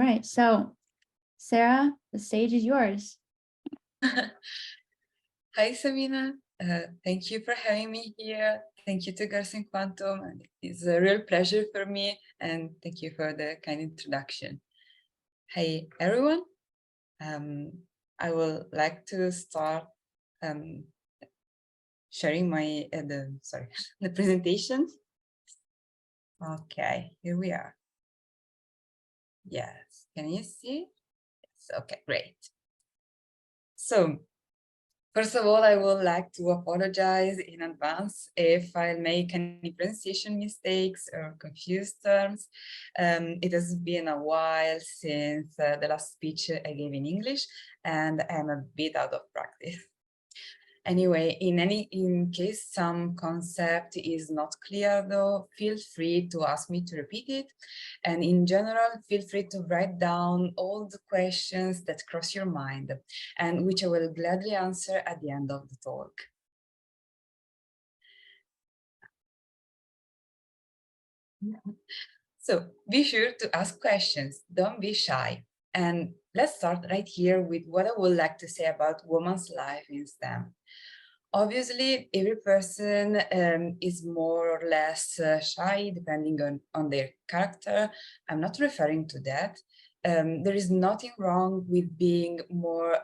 right, so Sarah, the stage is yours. Hi, Sabina. Thank you for having me here. Thank you to Girls in Quantum. And it's a real pleasure for me. And thank you for the kind introduction. Hey, everyone. I would like to start sharing my the presentation. Okay, here we are. Yes, can you see? Yes. Okay, great. So first of all, I would like to apologize in advance if I make any pronunciation mistakes or confused terms. It has been a while since the last speech I gave in English, and I'm a bit out of practice. Anyway, in case some concept is not clear though, feel free to ask me to repeat it. And in general, feel free to write down all the questions that cross your mind and which I will gladly answer at the end of the talk. So be sure to ask questions, don't be shy. And let's start right here with what I would like to say about women's life in STEM. Obviously, every person is more or less shy depending on their character. I'm not referring to that. There is nothing wrong with being more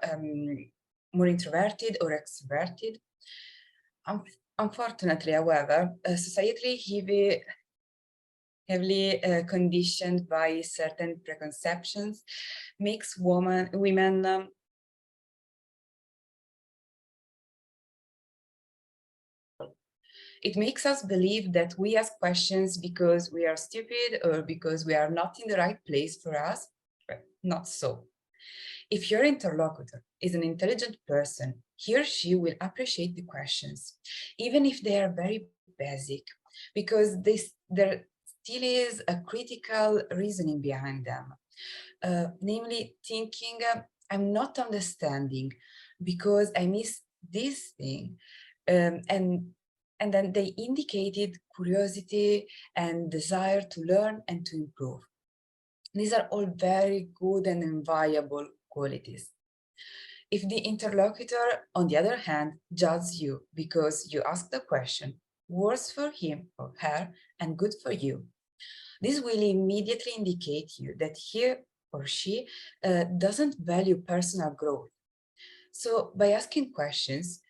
introverted or extroverted. Unfortunately, however, society heavily conditioned by certain preconceptions makes women it makes us believe that we ask questions because we are stupid or because we are not in the right place for us. But not so. If your interlocutor is an intelligent person, he or she will appreciate the questions, even if they are very basic, because there still is a critical reasoning behind them. Namely, thinking, I'm not understanding because I miss this thing. And then they indicated curiosity and desire to learn and to improve. These are all very good and invaluable qualities. If the interlocutor, on the other hand, judges you because you ask the question, worse for him or her and good for you, this will immediately indicate you that he or she doesn't value personal growth. So by asking questions,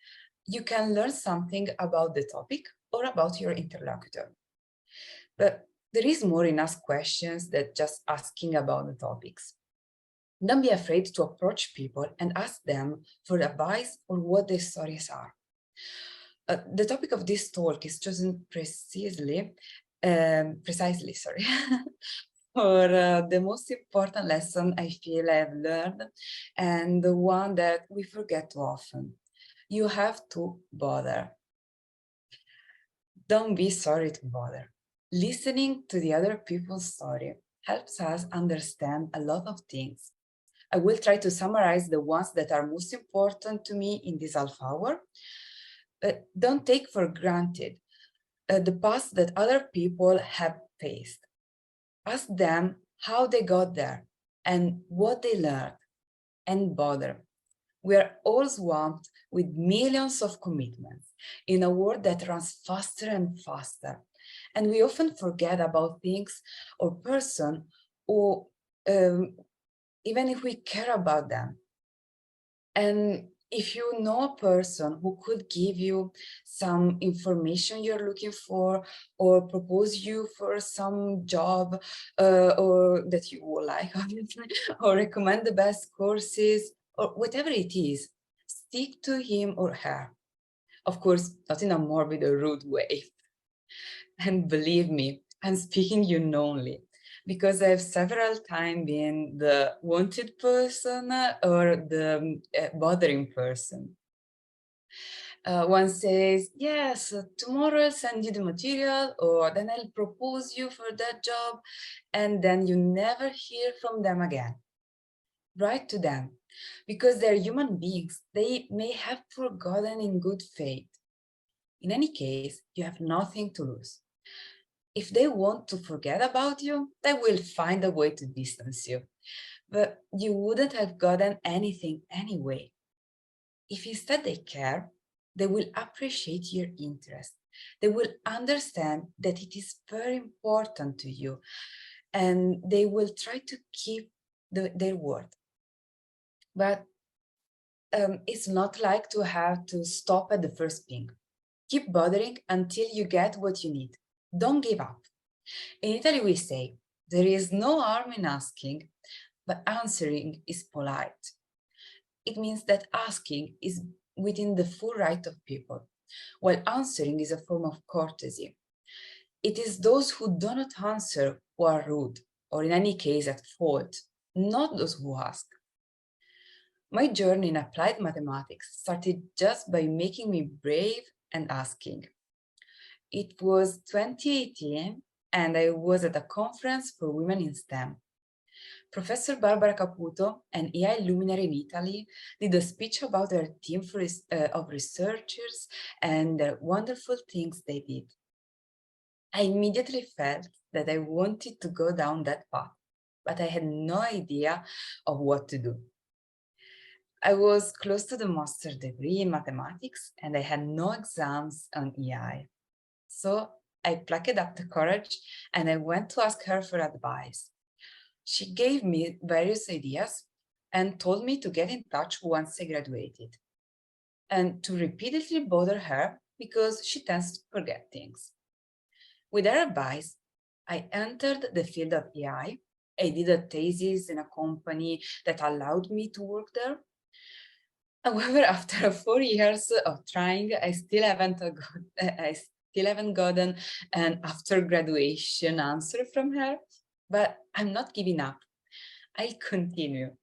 you can learn something about the topic or about your interlocutor. But there is more in ask questions than just asking about the topics. Don't be afraid to approach people and ask them for advice or what their stories are. The topic of this talk is chosen precisely, sorry, for the most important lesson I feel I've learned, and the one that we forget too often. You have to bother. Don't be sorry to bother. Listening to the other people's story helps us understand a lot of things. I will try to summarize the ones that are most important to me in this half hour. Don't take for granted the past that other people have faced. Ask them how they got there and what they learned, and bother. We are all swamped with millions of commitments in a world that runs faster and faster. And we often forget about things or person who, even if we care about them. And if you know a person who could give you some information you're looking for or propose you for some job or that you would like, obviously, or recommend the best courses or whatever it is, stick to him or her. Of course, not in a morbid or rude way. And believe me, I'm speaking unknowingly because I've several times been the wanted person or the bothering person. One says, yes, tomorrow I'll send you the material, or then I'll propose you for that job, and then you never hear from them again. Write to them, because they're human beings. They may have forgotten in good faith. In any case, you have nothing to lose. If they want to forget about you, they will find a way to distance you. But you wouldn't have gotten anything anyway. If instead they care, they will appreciate your interest. They will understand that it is very important to you, and they will try to keep their word. But it's not like to have to stop at the first ping. Keep bothering until you get what you need. Don't give up. In Italy, we say, there is no harm in asking, but answering is polite. It means that asking is within the full right of people, while answering is a form of courtesy. It is those who do not answer who are rude, or in any case at fault, not those who ask. My journey in applied mathematics started just by making me brave and asking. It was 2018, and I was at a conference for women in STEM. Professor Barbara Caputo, an AI luminary in Italy, did a speech about her team of researchers and the wonderful things they did. I immediately felt that I wanted to go down that path, but I had no idea of what to do. I was close to the master's degree in mathematics, and I had no exams on AI. So I plucked up the courage and I went to ask her for advice. She gave me various ideas and told me to get in touch once I graduated and to repeatedly bother her because she tends to forget things. With her advice, I entered the field of AI. I did a thesis in a company that allowed me to work there. However, after 4 years of trying, I still haven't gotten an after graduation answer from her, but I'm not giving up. I'll continue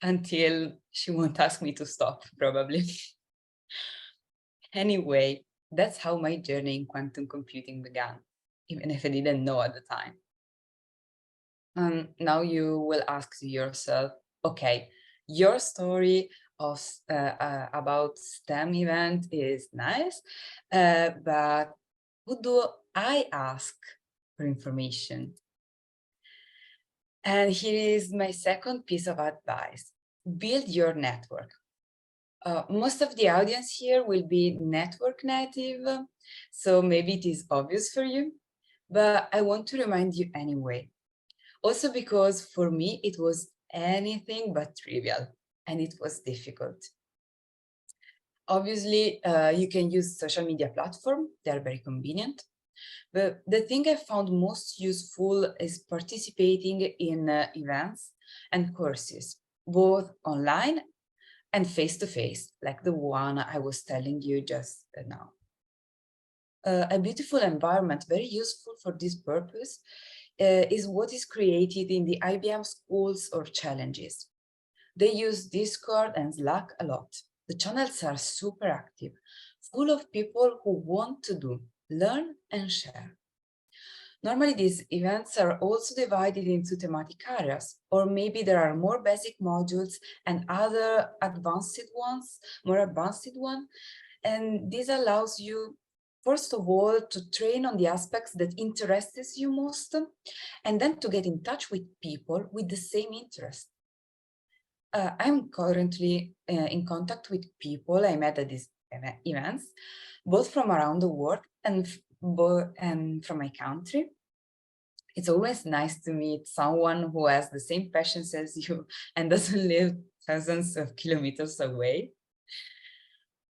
until she won't ask me to stop, probably. Anyway, that's how my journey in quantum computing began, even if I didn't know at the time. Now you will ask yourself, okay, your story of about STEM event is nice, but who do I ask for information? And here is my second piece of advice. Build your network. Most of the audience here will be network native, so maybe it is obvious for you, but I want to remind you anyway. Also because for me, it was anything but trivial, and it was difficult. Obviously, you can use social media platforms, they're very convenient. But the thing I found most useful is participating in events and courses, both online and face-to-face, like the one I was telling you just now. A beautiful environment, very useful for this purpose, is what is created in the IBM schools or challenges. They use Discord and Slack a lot. The channels are super active, full of people who want to learn and share. Normally, these events are also divided into thematic areas, or maybe there are more basic modules and other more advanced ones. And this allows you, first of all, to train on the aspects that interests you most, and then to get in touch with people with the same interest. I'm currently in contact with people I met at these events, both from around the world and from my country. It's always nice to meet someone who has the same passions as you and doesn't live thousands of kilometers away.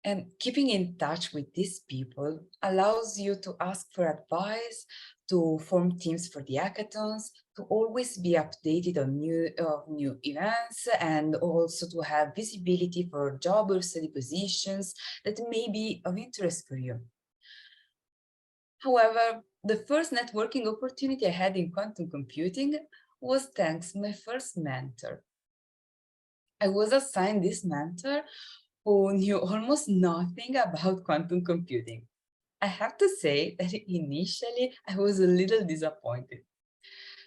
And keeping in touch with these people allows you to ask for advice, to form teams for the hackathons, to always be updated on new events, and also to have visibility for job or study positions that may be of interest for you. However, the first networking opportunity I had in quantum computing was thanks to my first mentor. I was assigned this mentor who knew almost nothing about quantum computing. I have to say that initially I was a little disappointed,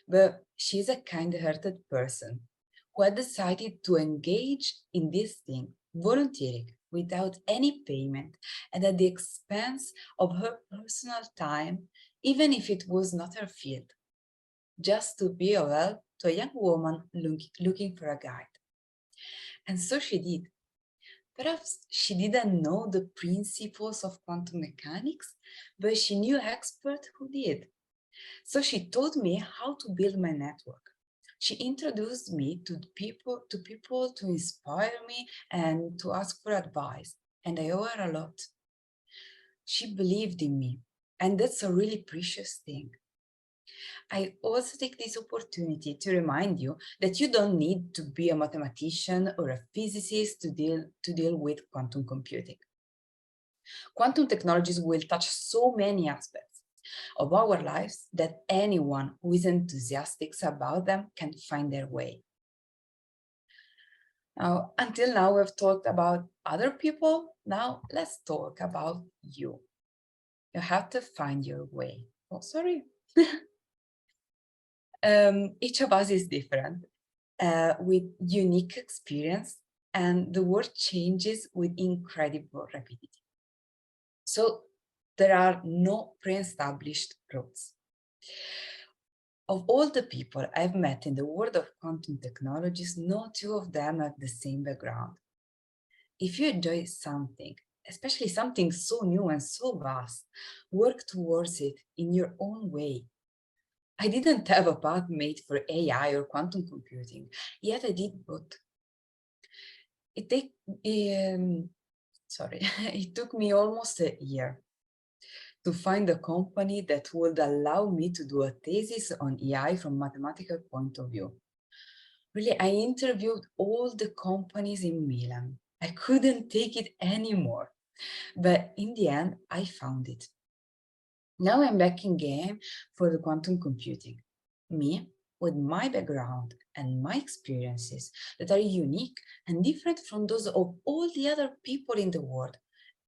but she's a kind-hearted person who had decided to engage in this thing, volunteering, without any payment and at the expense of her personal time, even if it was not her field, just to be of help to a young woman looking for a guide. And so she did. Perhaps she didn't know the principles of quantum mechanics, but she knew experts who did. So she taught me how to build my network. She introduced me to people to inspire me and to ask for advice, and I owe her a lot. She believed in me, and that's a really precious thing. I also take this opportunity to remind you that you don't need to be a mathematician or a physicist to deal with quantum computing. Quantum technologies will touch so many aspects of our lives that anyone who is enthusiastic about them can find their way. Now, until now, we've talked about other people. Now, let's talk about you. You have to find your way. Oh, sorry. Each of us is different, with unique experience, and the world changes with incredible rapidity. So there are no pre-established routes. Of all the people I've met in the world of quantum technologies, no two of them have the same background. If you enjoy something, especially something so new and so vast, work towards it in your own way. I didn't have a path made for AI or quantum computing, yet I did both. It took me almost a year to find a company that would allow me to do a thesis on AI from mathematical point of view. Really, I interviewed all the companies in Milan. I couldn't take it anymore, but in the end, I found it. Now I'm back in game for the quantum computing. Me, with my background and my experiences that are unique and different from those of all the other people in the world,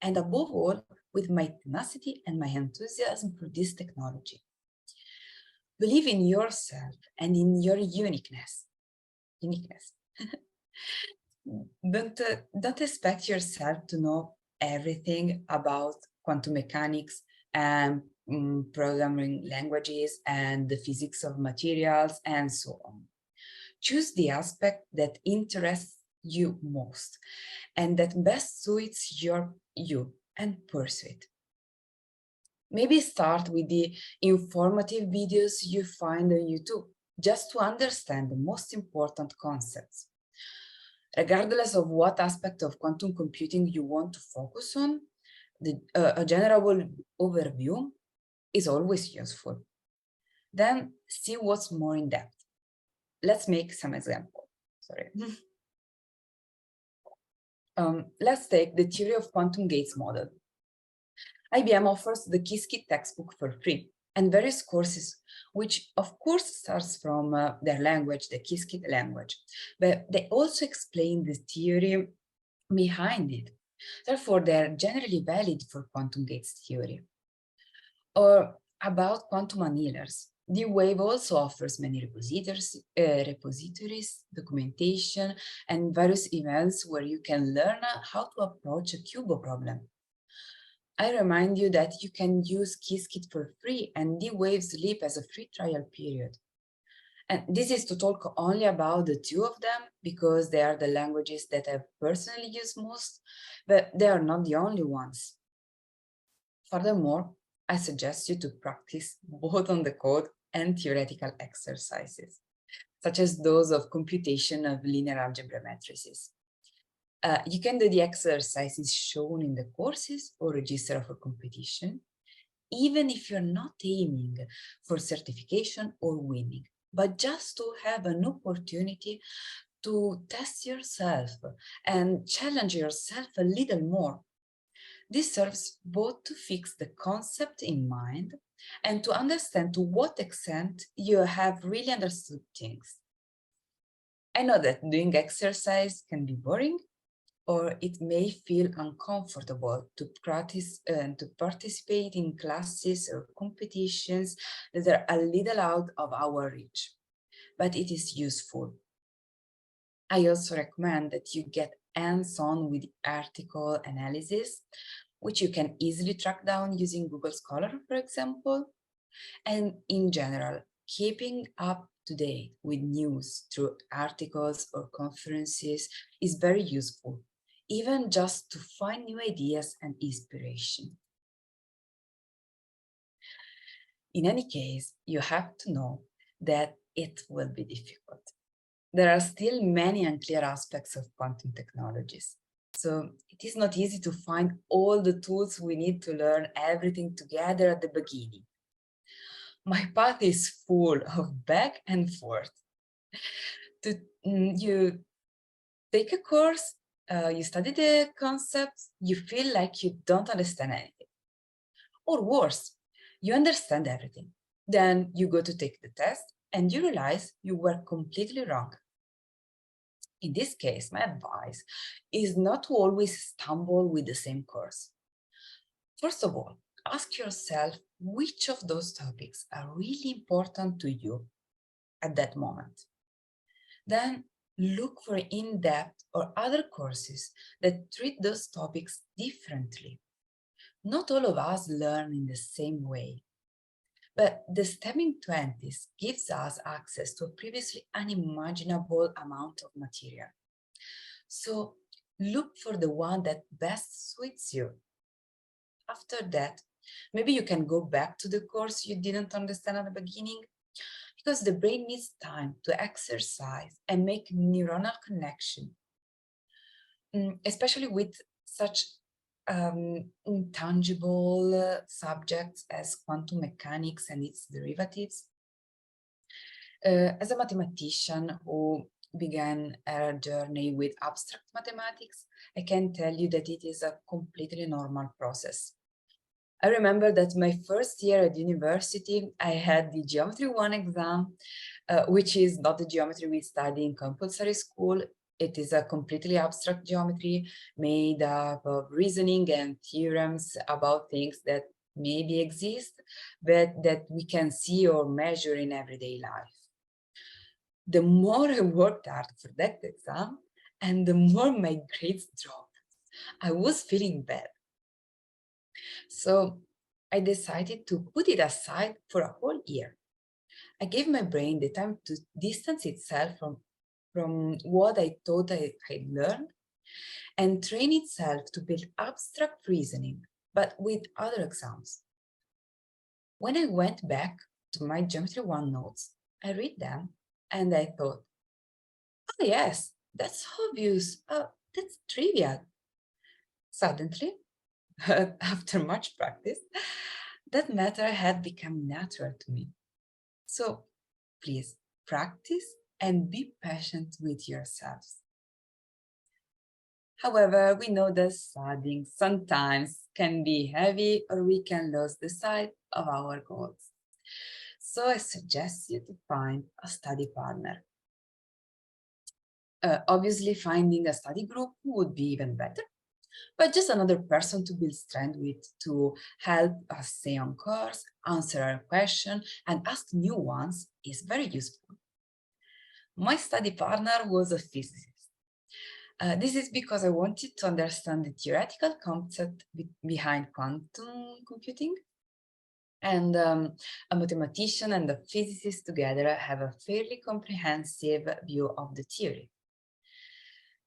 and above all, with my tenacity and my enthusiasm for this technology. Believe in yourself and in your uniqueness. Don't expect yourself to know everything about quantum mechanics and programming languages and the physics of materials and so on. Choose the aspect that interests you most and that best suits you and pursue it. Maybe start with the informative videos you find on YouTube, just to understand the most important concepts. Regardless of what aspect of quantum computing you want to focus on, a general overview is always useful. Then see what's more in depth. Let's make some examples. Sorry. Let's take the theory of quantum gates model. IBM offers the Qiskit textbook for free and various courses, which of course starts from their language, the Qiskit language, but they also explain the theory behind it. Therefore, they're generally valid for quantum gates theory. Or about quantum annealers. D-Wave also offers many repositories, documentation, and various events where you can learn how to approach a QUBO problem. I remind you that you can use Qiskit for free and D-Wave Sleep as a free trial period. And this is to talk only about the two of them because they are the languages that I personally use most, but they are not the only ones. Furthermore, I suggest you to practice both on the code and theoretical exercises, such as those of computation of linear algebra matrices. You can do the exercises shown in the courses or register for competition, even if you're not aiming for certification or winning, but just to have an opportunity to test yourself and challenge yourself a little more. This serves both to fix the concept in mind and to understand to what extent you have really understood things. I know that doing exercise can be boring, or it may feel uncomfortable to practice and to participate in classes or competitions that are a little out of our reach, but it is useful. I also recommend that you get hands-on with article analysis, which you can easily track down using Google Scholar, for example. And in general, keeping up to date with news through articles or conferences is very useful, even just to find new ideas and inspiration. In any case, you have to know that it will be difficult. There are still many unclear aspects of quantum technologies. So it is not easy to find all the tools we need to learn everything together at the beginning. My path is full of back and forth. You take a course, you study the concepts, you feel like you don't understand anything. Or worse, you understand everything. Then you go to take the test and you realize you were completely wrong. In this case, my advice is not to always stumble with the same course. First of all, ask yourself which of those topics are really important to you at that moment. Then look for in-depth or other courses that treat those topics differently. Not all of us learn in the same way, but the STEMing 20s gives us access to a previously unimaginable amount of material. So look for the one that best suits you. After that, maybe you can go back to the course you didn't understand at the beginning, because the brain needs time to exercise and make neuronal connection, especially with such intangible subjects as quantum mechanics and its derivatives. As a mathematician who began a journey with abstract mathematics, I can tell you that it is a completely normal process. I remember that my first year at university, I had the Geometry 1 exam, which is not the geometry we study in compulsory school. It is a completely abstract geometry made up of reasoning and theorems about things that maybe exist, but that we can see or measure in everyday life. The more I worked hard for that exam, and the more my grades dropped. I was feeling bad. So I decided to put it aside for a whole year. I gave my brain the time to distance itself from what I thought I had learned and train itself to build abstract reasoning, but with other exams. When I went back to my Geometry 1 notes, I read them and I thought, oh yes, that's obvious, that's trivial. Suddenly, after much practice, that matter had become natural to me. So please practice and be patient with yourselves. However, we know that studying sometimes can be heavy or we can lose the sight of our goals. So I suggest you to find a study partner. Obviously, finding a study group would be even better, but just another person to build strength with, to help us stay on course, answer our questions, and ask new ones is very useful. My study partner was a physicist. This is because I wanted to understand the theoretical concept behind quantum computing. And a mathematician and a physicist together have a fairly comprehensive view of the theory.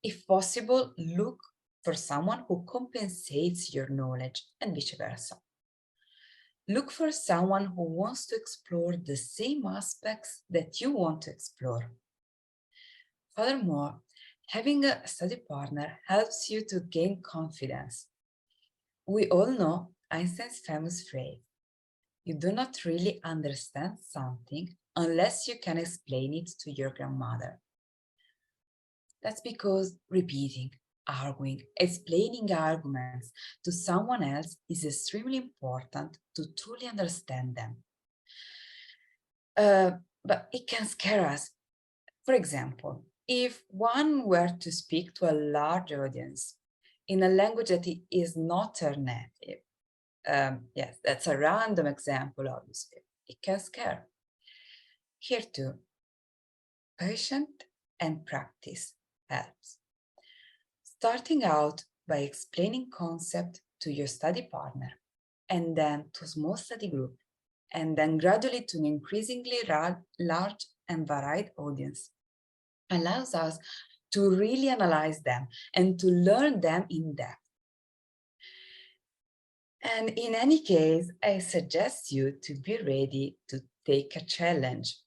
If possible, look for someone who compensates your knowledge and vice versa. Look for someone who wants to explore the same aspects that you want to explore. Furthermore, having a study partner helps you to gain confidence. We all know Einstein's famous phrase, you do not really understand something unless you can explain it to your grandmother. That's because repeating, arguing, explaining arguments to someone else is extremely important to truly understand them. But it can scare us. For example, if one were to speak to a large audience in a language that is not their native, yes, that's a random example, obviously, it can scare. Here too, patience and practice helps. Starting out by explaining concept to your study partner and then to a small study group, and then gradually to an increasingly large and varied audience, allows us to really analyze them and to learn them in depth. And in any case, I suggest you to be ready to take a challenge.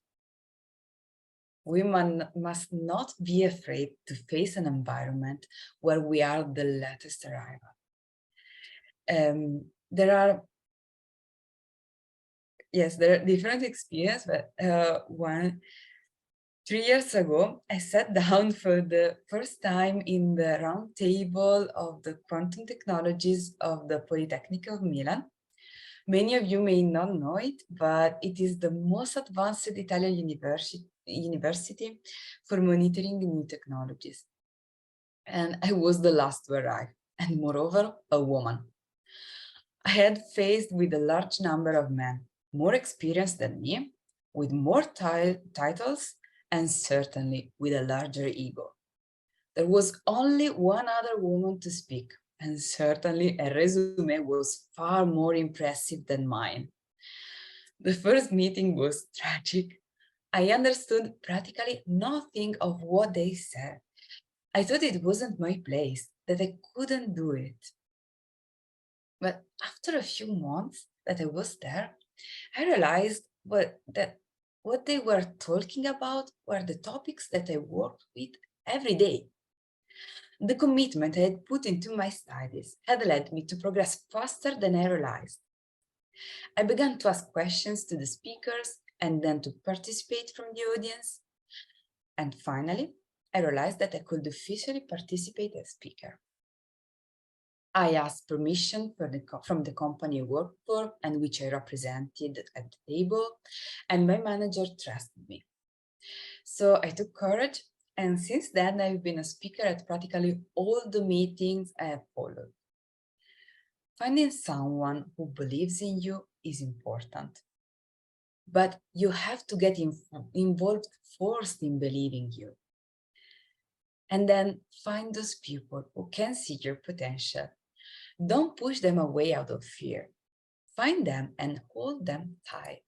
Women must not be afraid to face an environment where we are the latest arrival. There are different experiences, but 3 years ago, I sat down for the first time in the round table of the quantum technologies of the Polytechnic of Milan. Many of you may not know it, but it is the most advanced Italian university for monitoring new technologies. And I was the last to arrive, and moreover, a woman. I had faced with a large number of men, more experienced than me, with more titles, and certainly with a larger ego. There was only one other woman to speak, and certainly her resume was far more impressive than mine. The first meeting was tragic. I understood practically nothing of what they said. I thought it wasn't my place, that I couldn't do it. But after a few months that I was there, I realized that what they were talking about were the topics that I worked with every day. The commitment I had put into my studies had led me to progress faster than I realized. I began to ask questions to the speakers and then to participate from the audience. And finally, I realized that I could officially participate as speaker. I asked permission from the company I worked for and which I represented at the table, and my manager trusted me. So I took courage, and since then I've been a speaker at practically all the meetings I have followed. Finding someone who believes in you is important, but you have to get involved first in believing you. And then find those people who can see your potential. Don't push them away out of fear. Find them and hold them tight.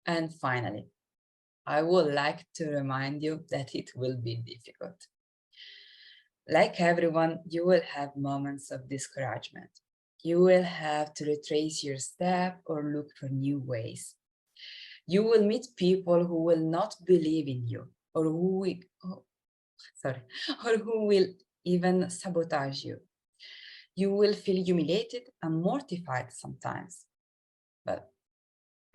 And finally, I would like to remind you that it will be difficult. Like everyone, you will have moments of discouragement. You will have to retrace your step or look for new ways. You will meet people who will not believe in you or who will even sabotage you. You will feel humiliated and mortified sometimes. But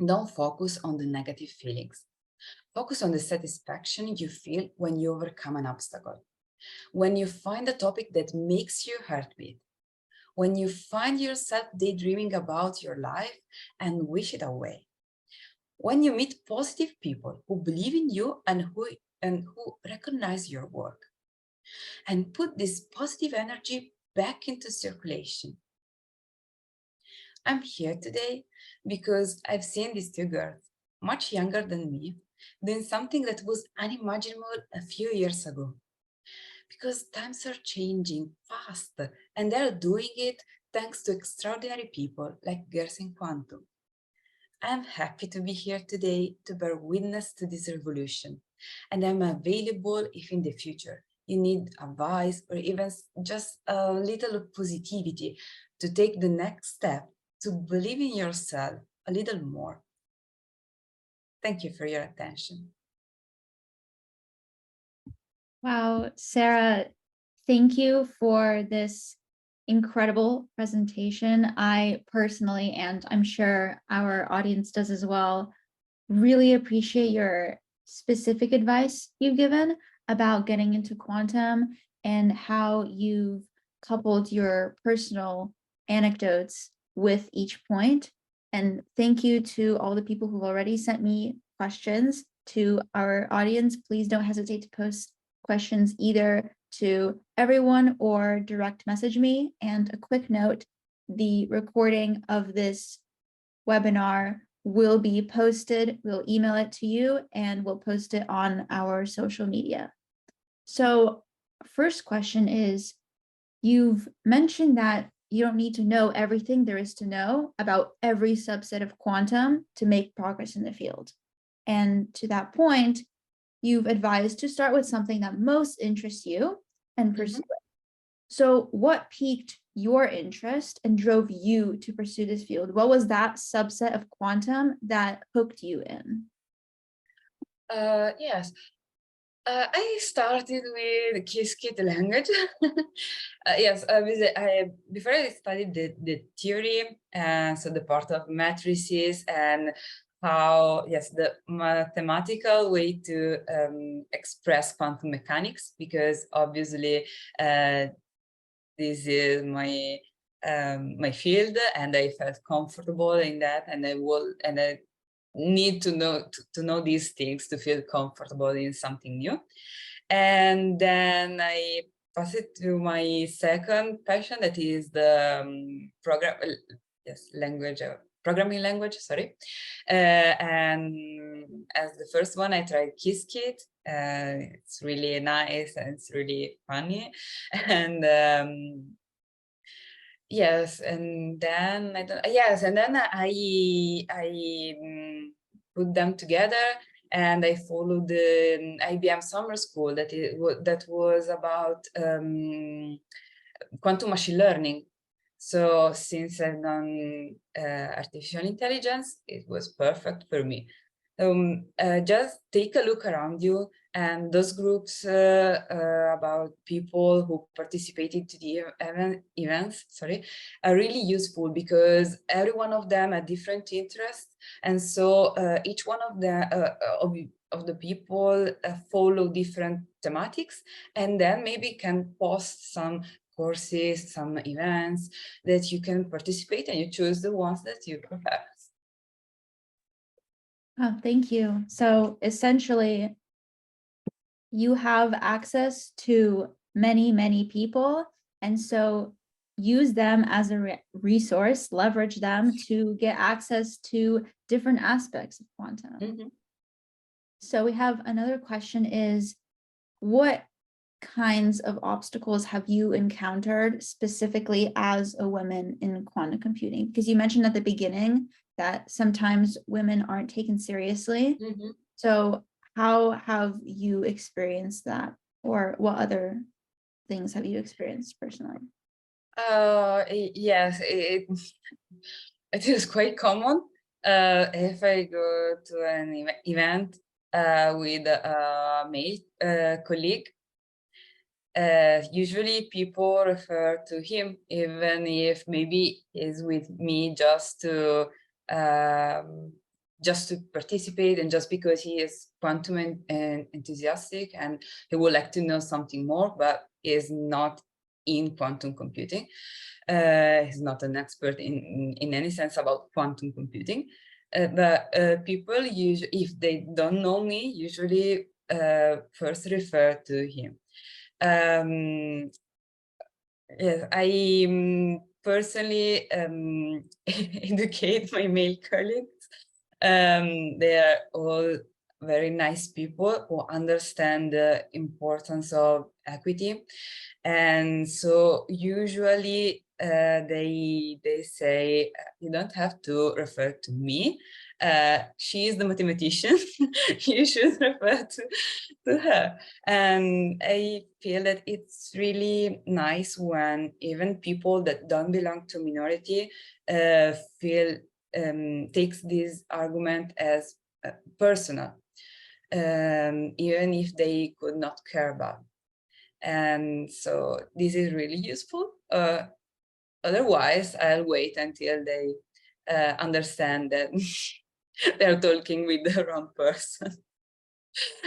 don't focus on the negative feelings. Focus on the satisfaction you feel when you overcome an obstacle. When you find a topic that makes your heart beat. When you find yourself daydreaming about your life and wish it away. When you meet positive people who believe in you and who recognize your work. And put this positive energy back into circulation. I'm here today because I've seen these two girls, much younger than me, doing something that was unimaginable a few years ago. Because times are changing fast, and they're doing it thanks to extraordinary people like girls in quantum. I'm happy to be here today to bear witness to this revolution, and I'm available if in the future you need advice or even just a little positivity to take the next step to believe in yourself a little more. Thank you for your attention. Wow, Sara, thank you for this incredible presentation. I personally, and I'm sure our audience does as well, really appreciate your specific advice you've given about getting into quantum and how you've coupled your personal anecdotes with each point. And thank you to all the people who've already sent me questions. To our audience, please don't hesitate to post questions either to everyone or direct message me. And a quick note, the recording of this webinar will be posted. We'll email it to you and we'll post it on our social media. So first question is, you've mentioned that you don't need to know everything there is to know about every subset of quantum to make progress in the field. And to that point, you've advised to start with something that most interests you and pursue it. So what piqued your interest and drove you to pursue this field? What was that subset of quantum that hooked you in? Yes. I started with Qiskit language. Yes, before I studied the theory, so the part of matrices and how, yes, the mathematical way to express quantum mechanics, because obviously this is my field, and I felt comfortable in that, and I need to know these things to feel comfortable in something new. And then I pass it to my second passion, that is the programming language, sorry. And as the first one, I tried Qiskit. It's really nice and it's really funny. And yes, and then I put them together, and I followed the IBM summer school that was about quantum machine learning. So since I've done artificial intelligence, it was perfect for me. Just take a look around you, and those groups about people who participated to the events, are really useful, because every one of them had different interests, and so each one of the people follow different thematics, and then maybe can post some courses, some events that you can participate, and you choose the ones that you prefer. Oh, thank you. So essentially, you have access to many, many people. And so use them as a resource, leverage them to get access to different aspects of quantum. So we have another question is, what kinds of obstacles have you encountered specifically as a woman in quantum computing? Because you mentioned at the beginning that sometimes women aren't taken seriously. So how have you experienced that, or what other things have you experienced personally? Yes, it is quite common. If I go to an event with a male colleague, usually people refer to him, even if maybe he's with me just to participate, and just because he is quantum enthusiastic and he would like to know something more, but is not in quantum computing. He's not an expert in any sense about quantum computing. But people usually, if they don't know me, usually first refer to him. Yes, I personally educate my male colleagues. They are all very nice people who understand the importance of equity, and so usually they say, you don't have to refer to me. She is the mathematician. You should refer to her. And I feel that it's really nice when even people that don't belong to minority feel takes this argument as personal, even if they could not care about. And so this is really useful. Otherwise, I'll wait until they understand that they're talking with the wrong person.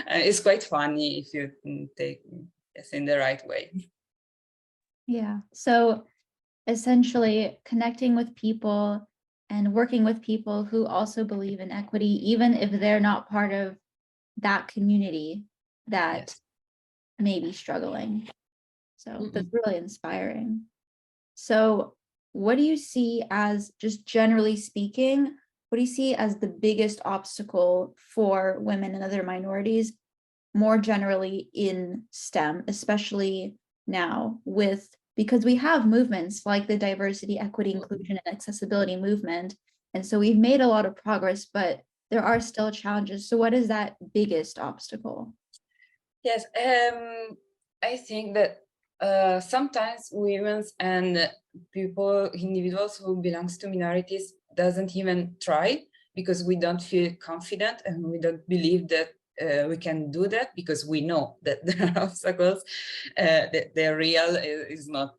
It's quite funny if you take it in the right way. Yeah. So essentially connecting with people and working with people who also believe in equity, even if they're not part of that community that Yes. may be struggling. So that's really inspiring. So what do you see as, just generally speaking, what do you see as the biggest obstacle for women and other minorities more generally in STEM, especially now with because we have movements like the diversity, equity, inclusion, and accessibility movement. And so we've made a lot of progress, but there are still challenges. So what is that biggest obstacle? Yes, I think that sometimes women and people, individuals who belongs to minorities doesn't even try because we don't feel confident and we don't believe that we can do that because we know that there are obstacles, that they're real, is not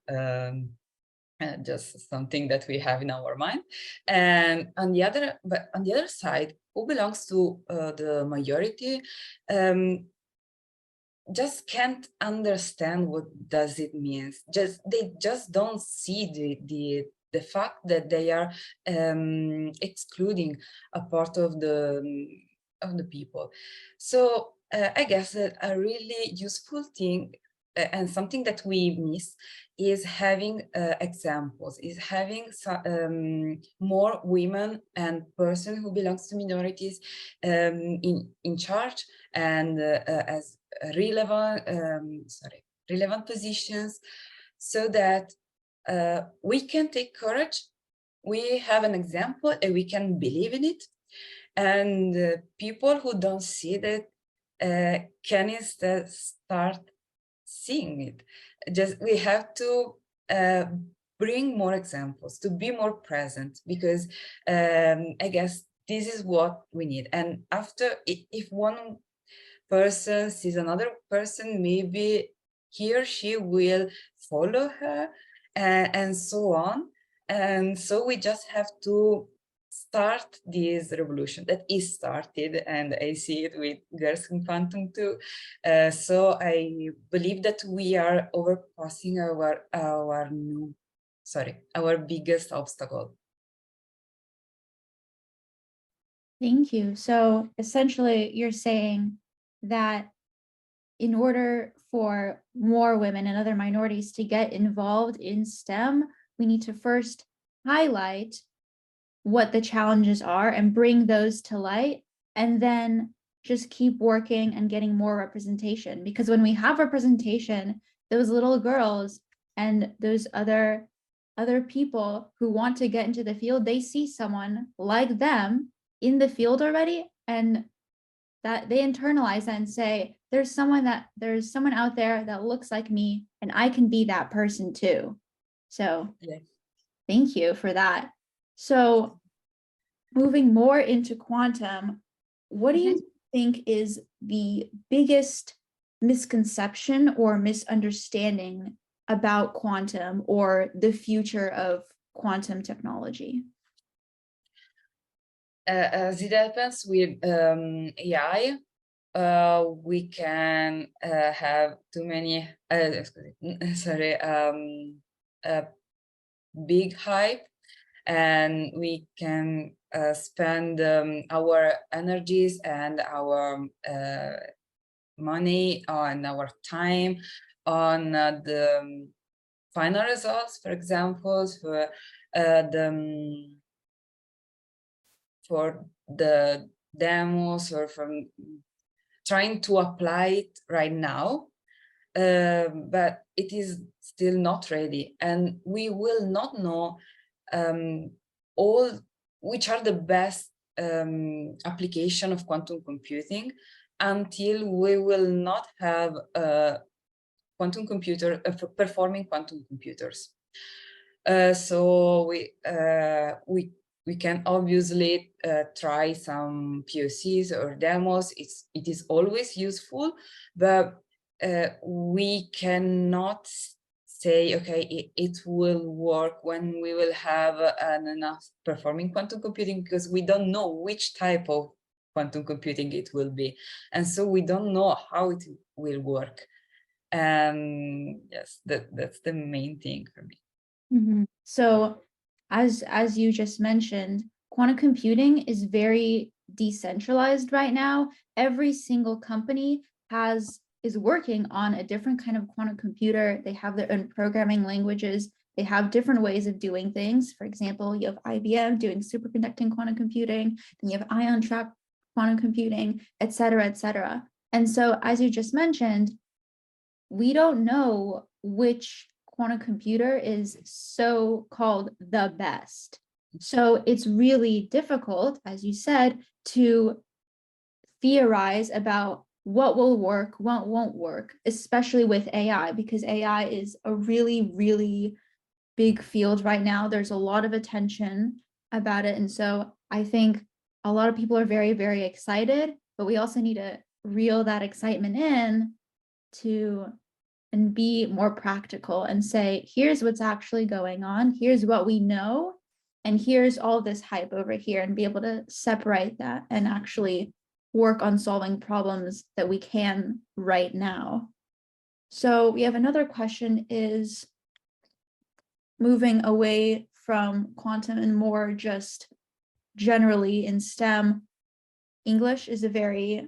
just something that we have in our mind. And on the other side, who belongs to the majority, just can't understand what does it mean. They just don't see the fact that they are excluding a part of the people. So I guess that a really useful thing and something that we miss is having examples, is having more women and person who belongs to minorities in charge and as relevant positions, so that we can take courage, we have an example and we can believe in it, and people who don't see that can instead start seeing it. Just we have to bring more examples, to be more present, because I guess this is what we need. And after, if one person sees another person, maybe he or she will follow her, and so on. And so we just have to start this revolution that is started, and I see it with girls in quantum too. So I believe that we are overpassing our biggest obstacle. Thank you. So essentially, you're saying that in order for more women and other minorities to get involved in STEM, we need to first highlight what the challenges are and bring those to light, and then just keep working and getting more representation. Because when we have representation, those little girls and those other people who want to get into the field, they see someone like them in the field already, and that they internalize that and say, there's someone out there that looks like me and I can be that person too. So Yes. thank you for that. So moving more into quantum, what do you think is the biggest misconception or misunderstanding about quantum or the future of quantum technology? As it happens with AI, we can have too many, big hype, and we can spend our energies and our money and our time on the final results, for example, for the demos, or from trying to apply it right now, but it is still not ready, and we will not know all which are the best application of quantum computing until we will not have quantum computer performing quantum computers. So we can obviously try some POCs or demos. It is always useful, but we cannot say, okay, it will work when we will have an enough performing quantum computing, because we don't know which type of quantum computing it will be. And so we don't know how it will work. Yes, that's the main thing for me. Mm-hmm. So as you just mentioned, quantum computing is very decentralized right now. Every single company is working on a different kind of quantum computer. They have their own programming languages. They have different ways of doing things. For example, you have IBM doing superconducting quantum computing, then you have ion trap quantum computing, et cetera, et cetera. And so, as you just mentioned, we don't know which quantum computer is so called the best. So it's really difficult, as you said, to theorize about what will work, what won't work, especially with AI, because AI is a really, really big field right now. There's a lot of attention about it. And so I think a lot of people are very, very excited, but we also need to reel that excitement in to and be more practical and say, here's what's actually going on, here's what we know, and here's all this hype over here, and be able to separate that and actually work on solving problems that we can right now. So we have another question, is moving away from quantum and more just generally in STEM. English is a very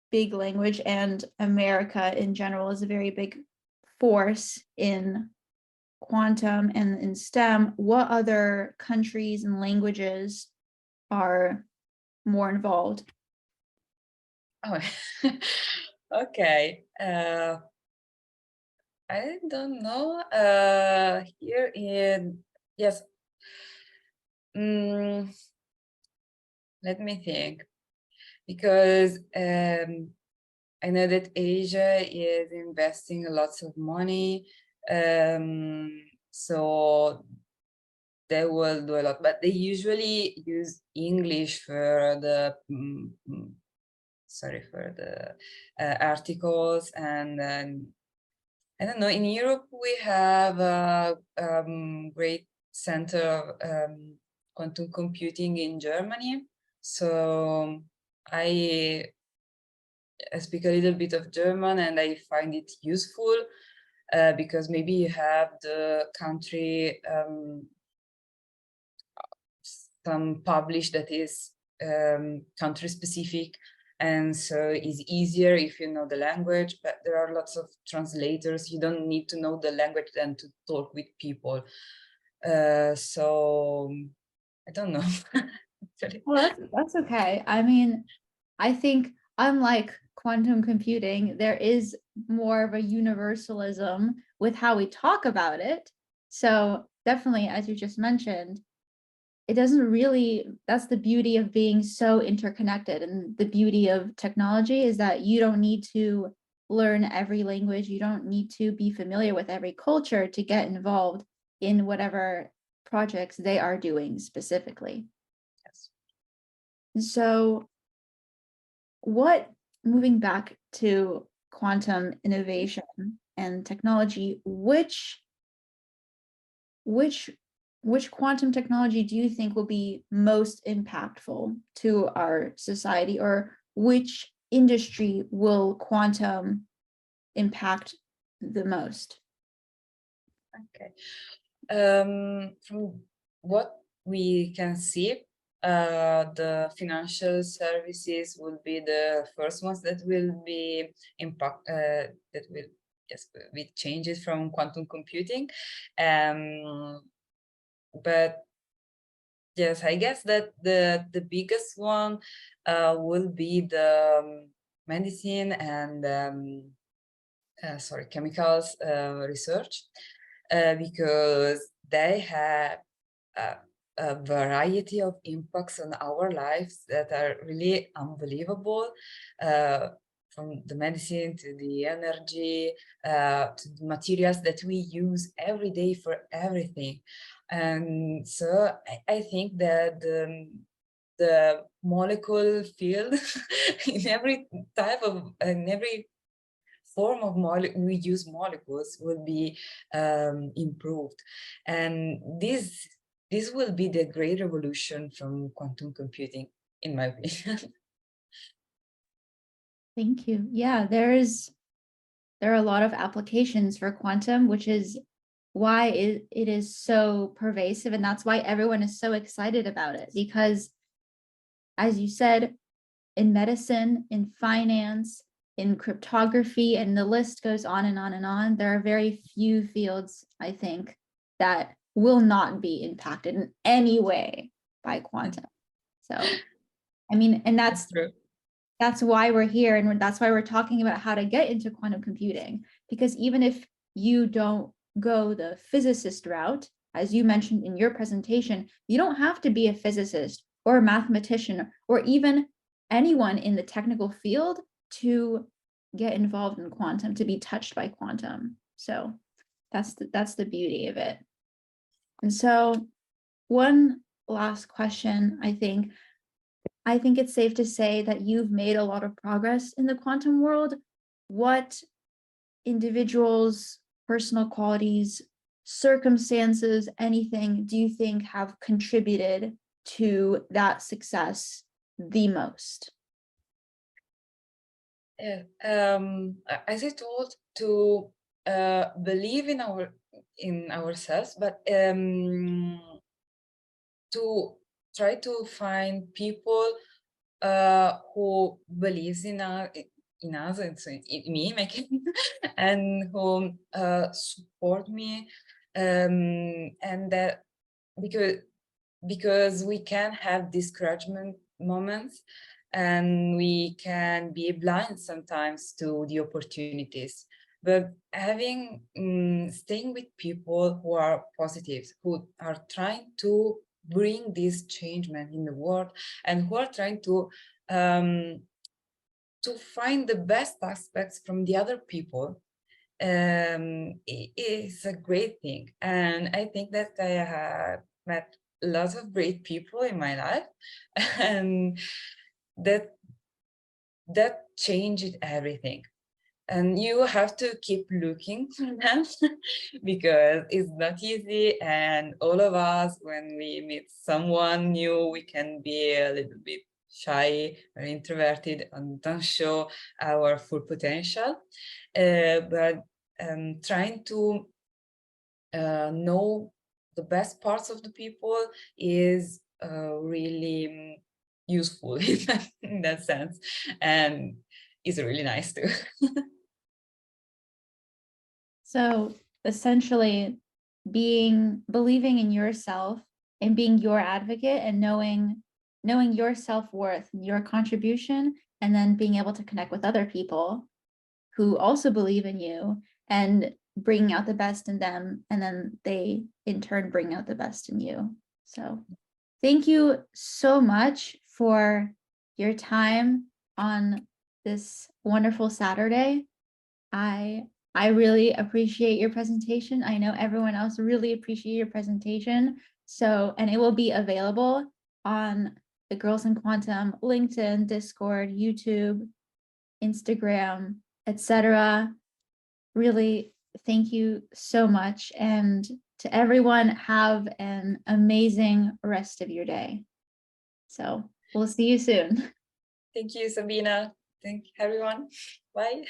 big language, and America in general is a very big force in quantum and in STEM. What other countries and languages are more involved? Oh, okay. I don't know. Here in, yes. Let me think, because I know that Asia is investing lots of money, so they will do a lot, but they usually use English for the for the articles, and I don't know. In Europe, we have a great center of quantum computing in Germany. So I speak a little bit of German, and I find it useful because maybe you have the country some published that is country specific, and so it's easier if you know the language, but there are lots of translators. You don't need to know the language then to talk with people. So I don't know. Well, that's okay. I mean, I think unlike quantum computing, there is more of a universalism with how we talk about it. So definitely, as you just mentioned, it doesn't really, that's the beauty of being so interconnected. And the beauty of technology is that you don't need to learn every language. You don't need to be familiar with every culture to get involved in whatever projects they are doing specifically. Yes. So moving back to quantum innovation and technology, which quantum technology do you think will be most impactful to our society, or which industry will quantum impact the most? Okay. From what we can see, the financial services will be the first ones that will be impact, that will, yes, with changes from quantum computing. But yes, I guess that the biggest one will be the medicine and chemicals research, because they have a variety of impacts on our lives that are really unbelievable, from the medicine to the energy, to the materials that we use every day for everything. And so I think that the molecule field in every type of, in every form of we use molecules will be improved, and this will be the great revolution from quantum computing, in my opinion. Thank you. Yeah, there are a lot of applications for quantum, which is why it is so pervasive, and that's why everyone is so excited about it, because as you said, in medicine, in finance, in cryptography, and the list goes on and on and on. There are very few fields, I think, that will not be impacted in any way by quantum. So, I mean, and that's why we're here, and that's why we're talking about how to get into quantum computing, because even if you don't go the physicist route, as you mentioned in your presentation, you don't have to be a physicist or a mathematician or even anyone in the technical field to get involved in quantum, to be touched by quantum. So that's the beauty of it. And so one last question, I think it's safe to say that you've made a lot of progress in the quantum world. What individuals, personal qualities, circumstances, anything do you think have contributed to that success the most? Yeah, as I told, to believe in ourselves, but to try to find people who believes in us and so in me, and who support me, and that because we can have discouragement moments and we can be blind sometimes to the opportunities, but having staying with people who are positive, who are trying to bring this changement in the world, and who are trying to find the best aspects from the other people, is a great thing. And I think that I have met lots of great people in my life, and that changed everything. And you have to keep looking for them because it's not easy. And all of us, when we meet someone new, we can be a little bit shy or introverted and don't show our full potential. But trying to know the best parts of the people is really useful in that sense, and is really nice too. So essentially believing in yourself and being your advocate and knowing your self-worth, your contribution, and then being able to connect with other people who also believe in you and bringing out the best in them, and then they in turn bring out the best in you. So thank you so much for your time on this wonderful Saturday. I I really appreciate your presentation. I know everyone else really appreciate your presentation. So, and it will be available on the Girls in Quantum, LinkedIn, Discord, YouTube, Instagram, etc. Really, thank you so much. And to everyone, have an amazing rest of your day. So we'll see you soon. Thank you, Sabina. Thank everyone. Bye.